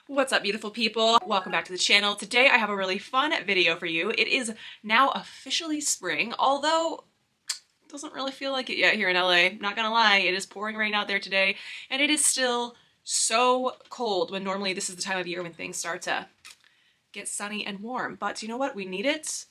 What's up, beautiful people? Welcome back to the channel. Today I have a really fun video for you. It is now officially spring, although it doesn't really feel like it yet here in LA. Not gonna lie, it is pouring rain out there today, and it is still so cold when normally this is the time of year when things start to get sunny and warm. But you know what? We need it.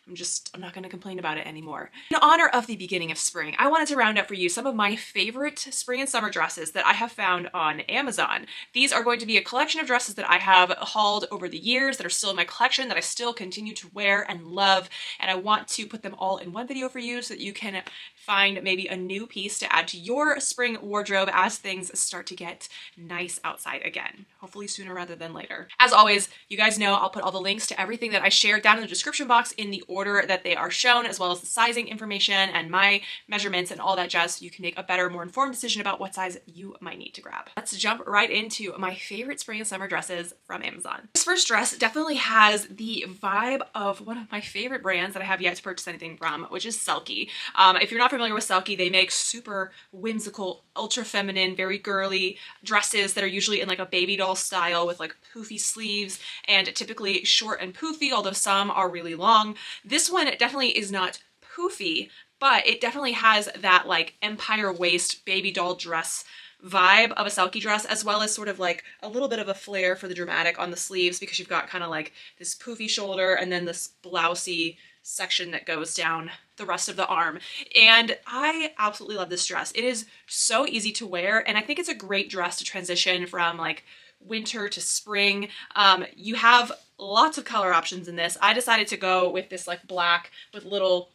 I'm not going to complain about it anymore. In honor of the beginning of spring, I wanted to round up for you some of my favorite spring and summer dresses that I have found on Amazon. These are going to be a collection of dresses that I have hauled over the years that are still in my collection that I still continue to wear and love, and I want to put them all in one video for you so that you can find maybe a new piece to add to your spring wardrobe as things start to get nice outside again. Hopefully sooner rather than later. As always, you guys know I'll put all the links to everything that I shared down in the description box in the order that they are shown, as well as the sizing information and my measurements and all that jazz, so you can make a better, more informed decision about what size you might need to grab. Let's jump right into my favorite spring and summer dresses from Amazon. This first dress definitely has the vibe of one of my favorite brands that I have yet to purchase anything from, which is Selki. If you're not familiar with Selki, they make super whimsical, ultra feminine, very girly dresses that are usually in like a baby doll style with like poofy sleeves and typically short and poofy, although some are really long. This one definitely is not poofy, but it definitely has that like empire waist baby doll dress vibe of a Selki dress, as well as sort of like a little bit of a flare for the dramatic on the sleeves, because you've got kind of like this poofy shoulder and then this blousey section that goes down the rest of the arm. And I absolutely love this dress. It is so easy to wear, and I think it's a great dress to transition from like winter to spring. You have lots of color options in this. I decided to go with this like black with little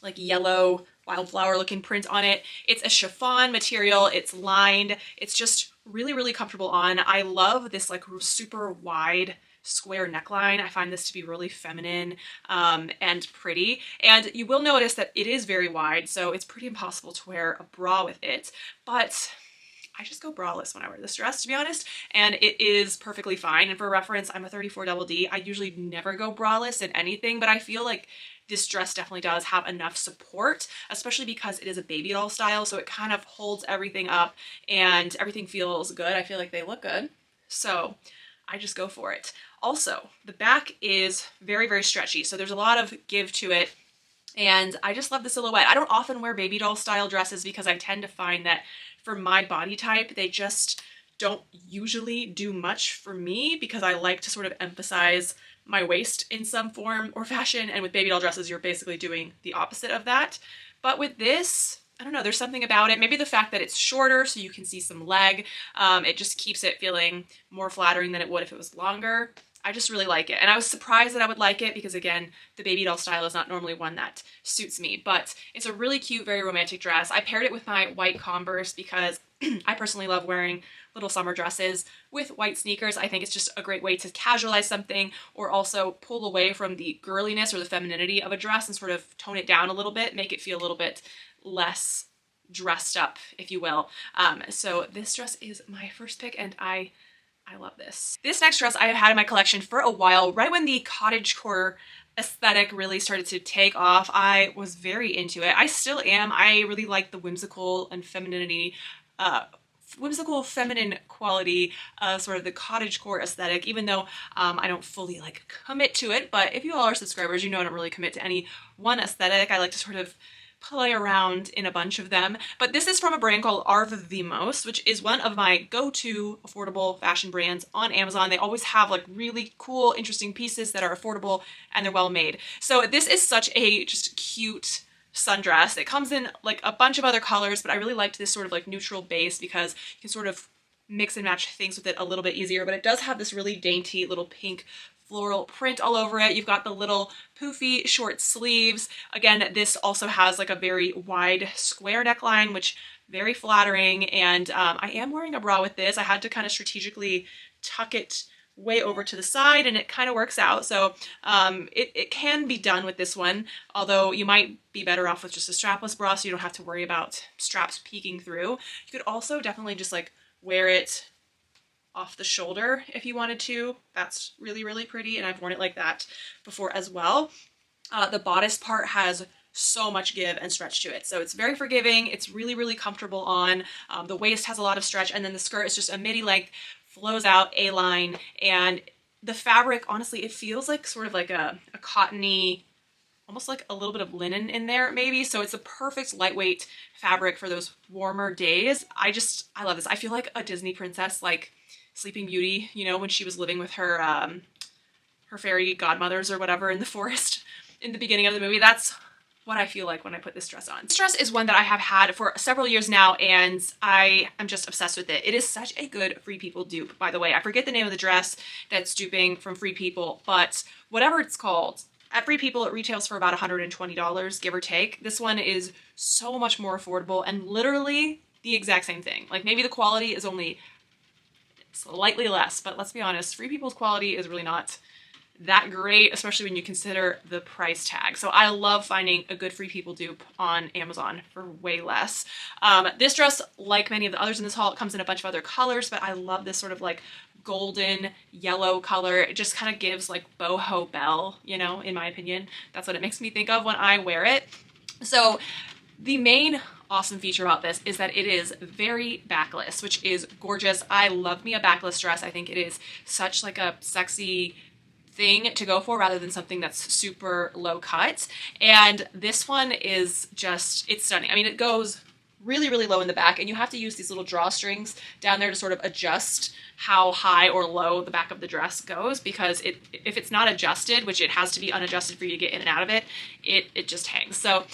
like yellow wildflower looking print on it. It's a chiffon material, it's lined, it's just really, really comfortable on. I love this like super wide square neckline. I find this to be really feminine and pretty. And you will notice that it is very wide, so it's pretty impossible to wear a bra with it, but I just go braless when I wear this dress, to be honest, and it is perfectly fine. And for reference, I'm a 34 double D. I usually never go braless in anything, but I feel like this dress definitely does have enough support, especially because it is a baby doll style, so it kind of holds everything up and everything feels good. I feel like they look good, so I just go for it. Also, the back is very, very stretchy, so there's a lot of give to it, and I just love the silhouette. I don't often wear baby doll style dresses because I tend to find that for my body type, they just don't usually do much for me, because I like to sort of emphasize my waist in some form or fashion, and with baby doll dresses, you're basically doing the opposite of that. But with this, I don't know, there's something about it. Maybe the fact that it's shorter so you can see some leg, it just keeps it feeling more flattering than it would if it was longer. I just really like it. And I was surprised that I would like it because, again, the baby doll style is not normally one that suits me, but it's a really cute, very romantic dress. I paired it with my white Converse because I personally love wearing little summer dresses with white sneakers. I think it's just a great way to casualize something, or also pull away from the girliness or the femininity of a dress and sort of tone it down a little bit, make it feel a little bit less dressed up, if you will. So this dress is my first pick, and I love this. This next dress I have had in my collection for a while. Right when the cottagecore aesthetic really started to take off, I was very into it. I still am. I really like the whimsical and femininity, whimsical feminine quality of sort of the cottagecore aesthetic, even though I don't fully like commit to it. But if you all are subscribers, you know I don't really commit to any one aesthetic. I like to sort of play around in a bunch of them. But this is from a brand called Avvimos, which is one of my go-to affordable fashion brands on Amazon. They always have like really cool, interesting pieces that are affordable and they're well made. So this is such a just cute sundress. It comes in like a bunch of other colors, but I really liked this sort of like neutral base because you can sort of mix and match things with it a little bit easier. But it does have this really dainty little pink floral print all over it. You've got the little poofy short sleeves. Again, this also has like a very wide square neckline, which very flattering. And I am wearing a bra with this. I had to kind of strategically tuck it way over to the side, and it kind of works out. So it can be done with this one, although you might be better off with just a strapless bra so you don't have to worry about straps peeking through. You could also definitely just like wear it off the shoulder if you wanted to. That's really, really pretty, and I've worn it like that before as well. The bodice part has so much give and stretch to it, so it's very forgiving. It's really, really comfortable on. The waist has a lot of stretch, and then the skirt is just a midi length flows out A-line, and the fabric, honestly, it feels like sort of like a cottony, almost like a little bit of linen in there maybe. So it's a perfect lightweight fabric for those warmer days. I love this. I feel like a Disney princess, like Sleeping Beauty, you know, when she was living with her her fairy godmothers or whatever in the forest in the beginning of the movie. That's what I feel like when I put this dress on. This dress is one that I have had for several years now, and I am just obsessed with it. It is such a good Free People dupe, by the way. I forget the name of the dress that's duping from Free People, but whatever it's called, at Free People it retails for about $120, give or take. This one is so much more affordable and literally the exact same thing. Like maybe the quality is only slightly less, but let's be honest, Free People's quality is really not that great, especially when you consider the price tag. So I love finding a good Free People dupe on Amazon for way less. This dress, like many of the others in this haul, it comes in a bunch of other colors, but I love this sort of like golden yellow color. It just kind of gives like boho belle, you know, in my opinion. That's what it makes me think of when I wear it. So the main awesome feature about this is that it is very backless, which is gorgeous. I love me a backless dress. I think it is such like a sexy thing to go for rather than something that's super low cut. And this one is just, it's stunning. I mean, it goes really, really low in the back, and you have to use these little drawstrings down there to sort of adjust how high or low the back of the dress goes, because if it's not adjusted, which it has to be unadjusted for you to get in and out of it, it just hangs. So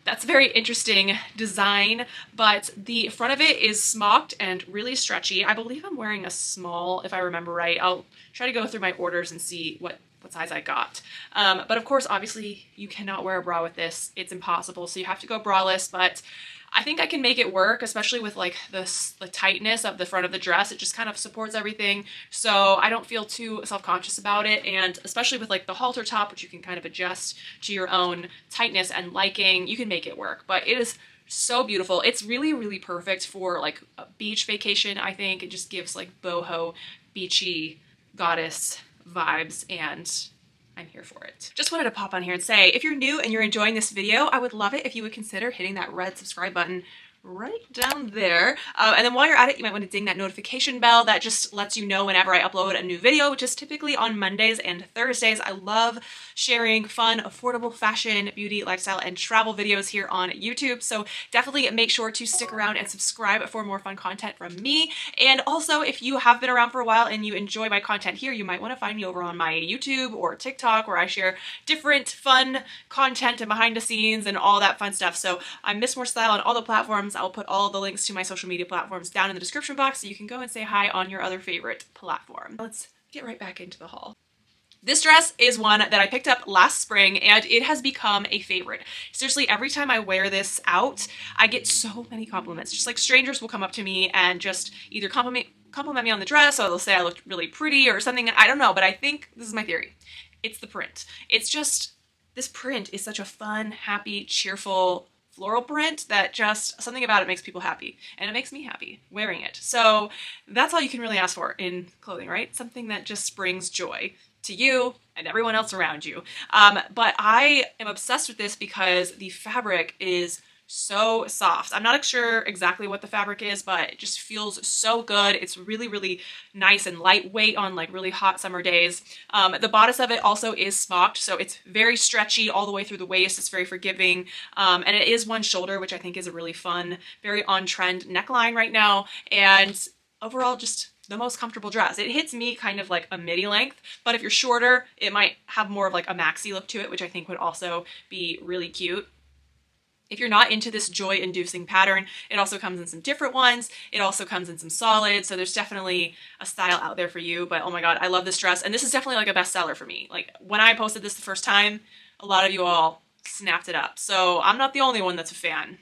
that's a very interesting design, but the front of it is smocked and really stretchy. I believe I'm wearing a small, if I remember right. I'll try to go through my orders and see what size I got. But of course, obviously, you cannot wear a bra with this. It's impossible, so you have to go braless, but I think I can make it work, especially with like the tightness of the front of the dress. It just kind of supports everything, so I don't feel too self-conscious about it. And especially with like the halter top, which you can kind of adjust to your own tightness and liking, you can make it work. But it is so beautiful. It's really, really perfect for like a beach vacation, I think. It just gives like boho, beachy, goddess vibes, and I'm here for it. Just wanted to pop on here and say, if you're new and you're enjoying this video, I would love it if you would consider hitting that red subscribe button right down there. And then while you're at it, you might want to ding that notification bell. That just lets you know whenever I upload a new video, which is typically on Mondays and Thursdays. I love sharing fun, affordable fashion, beauty, lifestyle, and travel videos here on YouTube. So definitely make sure to stick around and subscribe for more fun content from me. And also, if you have been around for a while and you enjoy my content here, you might want to find me over on my YouTube or TikTok, where I share different fun content and behind the scenes and all that fun stuff. So I'm Miss More Style on all the platforms. I'll put all the links to my social media platforms down in the description box, so you can go and say hi on your other favorite platform. Let's get right back into the haul. This dress is one that I picked up last spring, and it has become a favorite. Seriously, every time I wear this out, I get so many compliments. Just like strangers will come up to me and just either compliment me on the dress, or they'll say I looked really pretty or something. I don't know, but I think this is my theory. It's the print. It's just, this print is such a fun, happy, cheerful floral print that just something about it makes people happy, and it makes me happy wearing it. So that's all you can really ask for in clothing, right? Something that just brings joy to you and everyone else around you. But I am obsessed with this because the fabric is so soft. I'm not sure exactly what the fabric is, but it just feels so good. It's really, really nice and lightweight on like really hot summer days. The bodice of it also is smocked, so it's very stretchy all the way through the waist. It's very forgiving. And it is one shoulder, which I think is a really fun, very on-trend neckline right now. And overall, just the most comfortable dress. It hits me kind of like a midi length, but if you're shorter, it might have more of like a maxi look to it, which I think would also be really cute. If you're not into this joy-inducing pattern, it also comes in some different ones. It also comes in some solids, so there's definitely a style out there for you. But oh my god, I love this dress, and this is definitely like a bestseller for me. Like when I posted this the first time, a lot of you all snapped it up. So I'm not the only one that's a fan.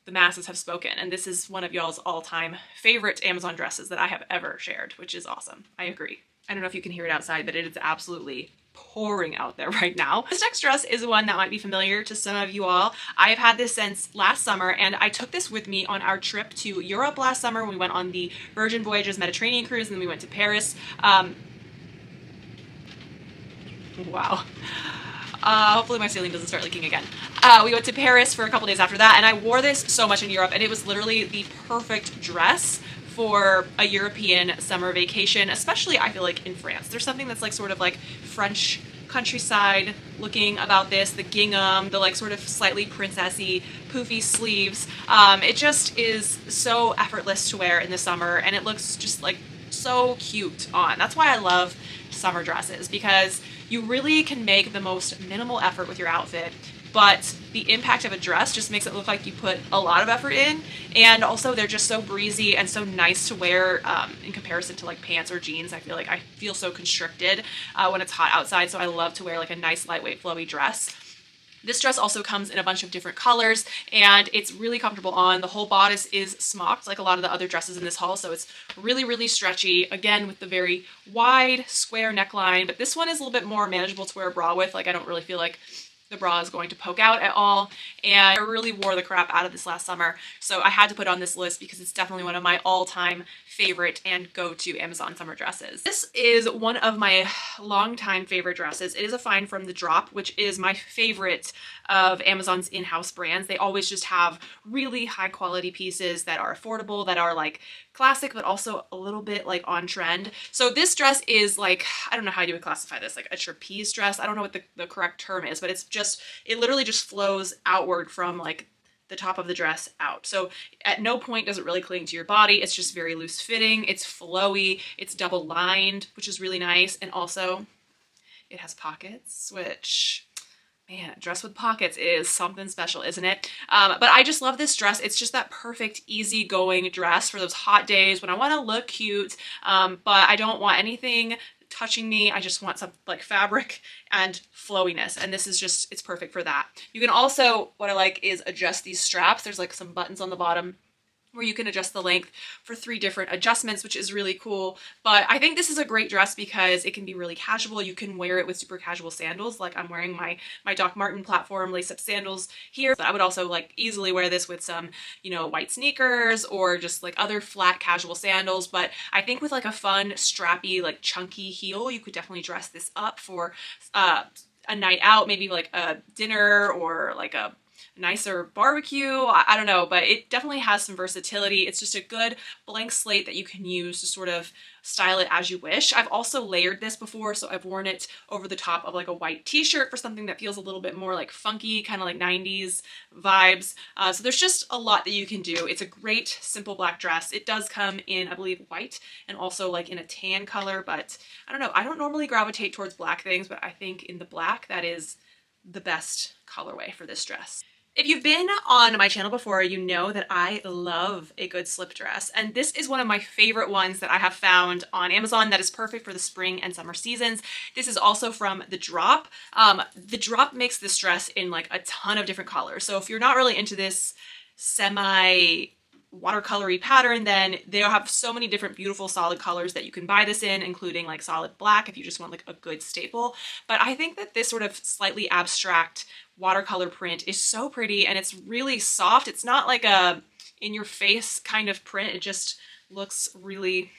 The masses have spoken, and this is one of y'all's all-time favorite Amazon dresses that I have ever shared, which is awesome. I agree. I don't know if you can hear it outside, but it is absolutely pouring out there right now. This next dress is one that might be familiar to some of you all. I've had this since last summer, and I took this with me on our trip to Europe last summer. We went on the Virgin Voyages Mediterranean cruise, and then we went to Paris. Wow. Hopefully my ceiling doesn't start leaking again. We went to Paris for a couple days after that, and I wore this so much in Europe, and it was literally the perfect dress for a European summer vacation, especially I feel like in France. There's something that's like sort of like French countryside looking about this, the gingham, the like sort of slightly princessy poofy sleeves. It just is so effortless to wear in the summer, and it looks just like so cute on. That's why I love summer dresses, because you really can make the most minimal effort with your outfit, but the impact of a dress just makes it look like you put a lot of effort in. And also they're just so breezy and so nice to wear in comparison to like pants or jeans. I feel so constricted when it's hot outside, so I love to wear like a nice lightweight flowy dress. This dress also comes in a bunch of different colors, and it's really comfortable on. The whole bodice is smocked like a lot of the other dresses in this haul, so it's really, really stretchy, again with the very wide square neckline, but this one is a little bit more manageable to wear a bra with. Like, I don't really feel like the bra is going to poke out at all, and I really wore the crap out of this last summer, so I had to put it on this list because it's definitely one of my all-time favorite and go-to Amazon summer dresses. This is one of my longtime favorite dresses. It is a find from The Drop, which is my favorite of Amazon's in-house brands. They always just have really high quality pieces that are affordable, that are like classic, but also a little bit like on trend. So this dress is like, I don't know how you would classify this, like a trapeze dress. I don't know what the correct term is, but it's just, it literally just flows outward from like the top of the dress out. So at no point does it really cling to your body. It's just very loose fitting. It's flowy. It's double lined, which is really nice. And also it has pockets, which, man, a dress with pockets is something special, isn't it? But I just love this dress. It's just that perfect, easygoing dress for those hot days when I want to look cute, but I don't want anything touching me. I just want some like fabric and flowiness, and this is just, it's perfect for that. You can also, what I like is adjust these straps. There's like some buttons on the bottom where you can adjust the length for 3 different adjustments, which is really cool. But I think this is a great dress because it can be really casual. You can wear it with super casual sandals. Like I'm wearing my Doc Marten platform lace-up sandals here. But I would also like easily wear this with some, you know, white sneakers or just like other flat casual sandals. But I think with like a fun, strappy, like chunky heel, you could definitely dress this up for a night out, maybe like a dinner or like a nicer barbecue. I don't know, but it definitely has some versatility. It's just a good blank slate that you can use to sort of style it as you wish. I've also layered this before, so I've worn it over the top of like a white t-shirt for something that feels a little bit more like funky, kind of like 90s vibes. So there's just a lot that you can do. It's a great simple black dress. It does come in, I believe, white and also like in a tan color, but I don't know. I don't normally gravitate towards black things, but I think in the black, that is the best colorway for this dress. If you've been on my channel before, you know that I love a good slip dress, and this is one of my favorite ones that I have found on Amazon that is perfect for the spring and summer seasons. This is also from The Drop. The Drop makes this dress in like a ton of different colors, so if you're not really into this semi watercolory pattern, then they have so many different beautiful solid colors that you can buy this in, including like solid black if you just want like a good staple. But I think that this sort of slightly abstract watercolor print is so pretty, and it's really soft. It's not like a in-your-face kind of print. It just looks really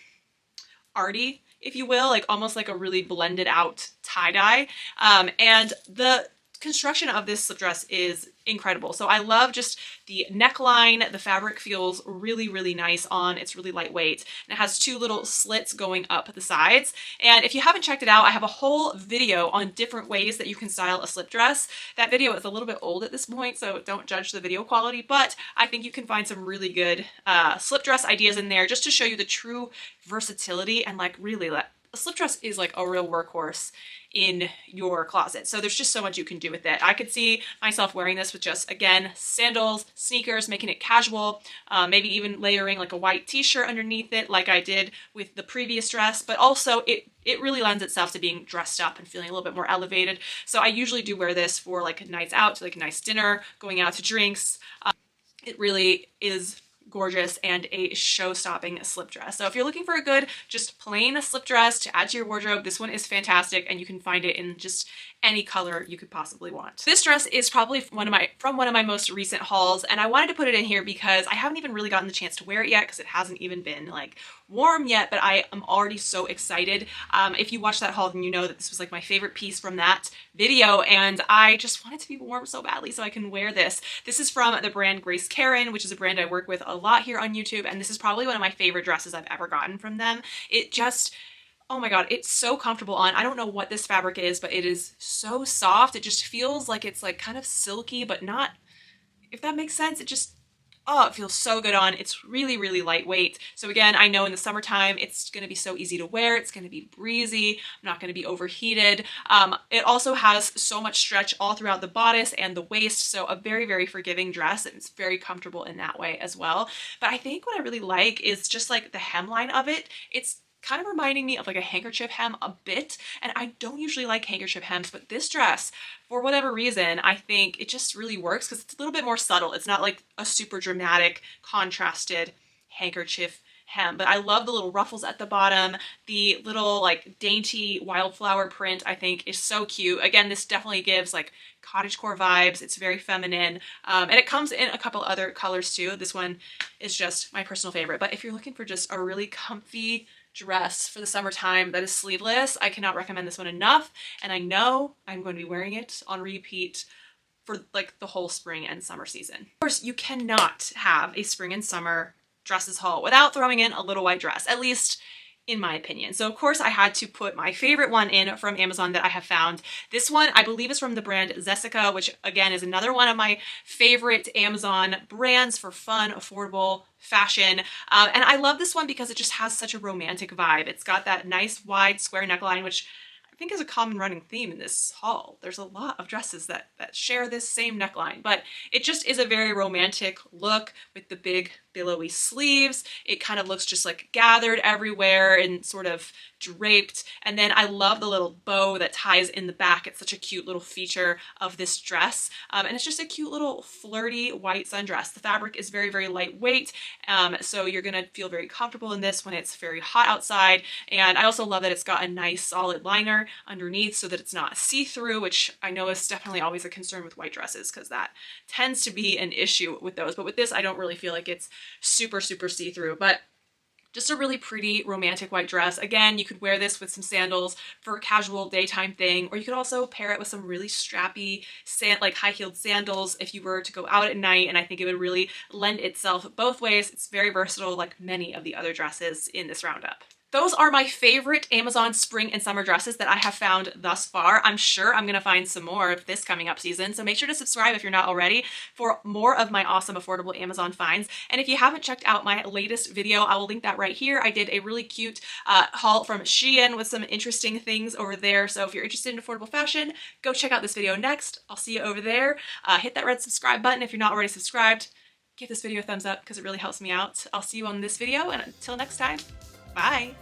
arty, if you will, like almost like a really blended out tie-dye. And the construction of this slip dress is incredible. So I love just the neckline. The fabric feels really, really nice on. It's really lightweight, and it has 2 little slits going up the sides. And if you haven't checked it out, I have a whole video on different ways that you can style a slip dress. That video is a little bit old at this point, so don't judge the video quality, but I think you can find some really good slip dress ideas in there just to show you the true versatility and like really a slip dress is like a real workhorse in your closet. So there's just so much you can do with it. I could see myself wearing this with just, again, sandals, sneakers, making it casual, maybe even layering like a white t-shirt underneath it like I did with the previous dress, but also it really lends itself to being dressed up and feeling a little bit more elevated. So I usually do wear this for like nights out, to like a nice dinner, going out to drinks. It really is gorgeous and a show-stopping slip dress. So if you're looking for a good, just plain slip dress to add to your wardrobe, this one is fantastic, and you can find it in just any color you could possibly want. This dress is probably from one of my most recent hauls, and I wanted to put it in here because I haven't even really gotten the chance to wear it yet because it hasn't even been like warm yet, but I am already so excited. If you watched that haul, then you know that this was like my favorite piece from that video, and I just want it to be warm so badly so I can wear this. This is from the brand Grace Karen, which is a brand I work with a lot here on YouTube, and this is probably one of my favorite dresses I've ever gotten from them. It just, oh my God, it's so comfortable on. I don't know what this fabric is, but it is so soft. It just feels like it's like kind of silky, but not, if that makes sense. It just, oh, it feels so good on. It's really, really lightweight. So again, I know in the summertime, it's going to be so easy to wear. It's going to be breezy. I'm not going to be overheated. It also has so much stretch all throughout the bodice and the waist. So a very, very forgiving dress. And it's very comfortable in that way as well. But I think what I really like is just like the hemline of it. It's kind of reminding me of like a handkerchief hem a bit, and I don't usually like handkerchief hems, but this dress, for whatever reason, I think it just really works because it's a little bit more subtle. It's not like a super dramatic contrasted handkerchief hem, but I love the little ruffles at the bottom. The little like dainty wildflower print I think is so cute. Again, this definitely gives like cottagecore vibes. It's very feminine, and it comes in a couple other colors too. This one is just my personal favorite, but if you're looking for just a really comfy dress for the summertime that is sleeveless, I cannot recommend this one enough, and I know I'm going to be wearing it on repeat for like the whole spring and summer season. Of course, you cannot have a spring and summer dresses haul without throwing in a little white dress, at least in my opinion. So of course I had to put my favorite one in from Amazon that I have found. This one I believe is from the brand Jessica, which again is another one of my favorite Amazon brands for fun, affordable fashion. And I love this one because it just has such a romantic vibe. It's got that nice wide square neckline, which I think is a common running theme in this haul. There's a lot of dresses that share this same neckline, but it just is a very romantic look with the big billowy sleeves. It kind of looks just like gathered everywhere and sort of draped. And then I love the little bow that ties in the back. It's such a cute little feature of this dress. And it's just a cute little flirty white sundress. The fabric is very, very lightweight. So you're gonna feel very comfortable in this when it's very hot outside. And I also love that it's got a nice solid liner underneath so that it's not see-through, which I know is definitely always a concern with white dresses because that tends to be an issue with those. But with this, I don't really feel like it's super, super see-through. But just a really pretty romantic white dress. Again, you could wear this with some sandals for a casual daytime thing, or you could also pair it with some really strappy, like high-heeled sandals if you were to go out at night, and I think it would really lend itself both ways. It's very versatile like many of the other dresses in this roundup. Those are my favorite Amazon spring and summer dresses that I have found thus far. I'm sure I'm gonna find some more of this coming up season, so make sure to subscribe if you're not already for more of my awesome affordable Amazon finds. And if you haven't checked out my latest video, I will link that right here. I did a really cute haul from Shein with some interesting things over there, so if you're interested in affordable fashion, go check out this video next. I'll see you over there. Hit that red subscribe button if you're not already subscribed. Give this video a thumbs up because it really helps me out. I'll see you on this video, and until next time, bye!